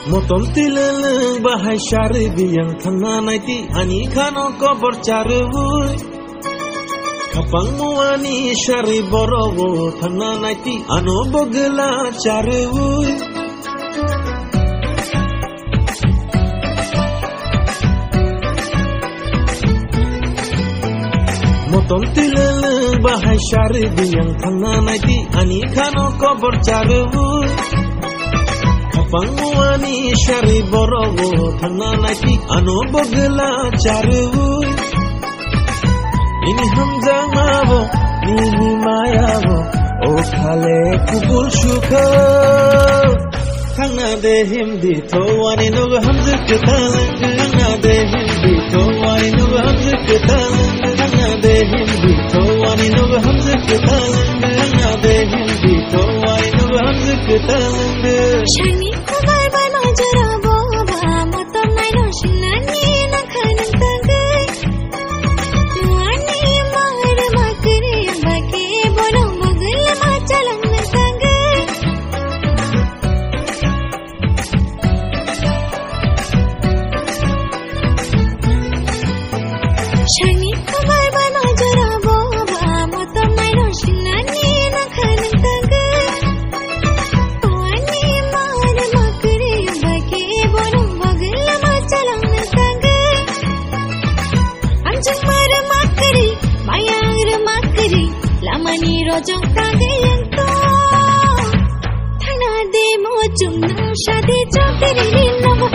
Moton tileleng bahai syari biyang thana naiti ani khano kobor charwui kapang muani syari borowo thana naiti ano bogla charwui Moton tileleng bahai syari biyang thana naiti ani khano kobor charwui Panguani syari borowo thana naiti ano bogla charwui ini hamza mabo ini mayabo o khale kubul shukha thana de hindi thowani nog hamza ketalang thana de hindi thowani nog hamza ketalang thana de hindi thowani nog hamza ketalang thana de hindi thowani nog hamza ketalang Shani kubar bano jara boba motom nai no shinani na khanang tagai Nuani mahar makri baki bono bugul ma chalang tagai Shani kubar bano jara boba motom nai no shinani na khanang tagai Lamani rojong kagayang to Thana de mo chung nang shadi chokiri namo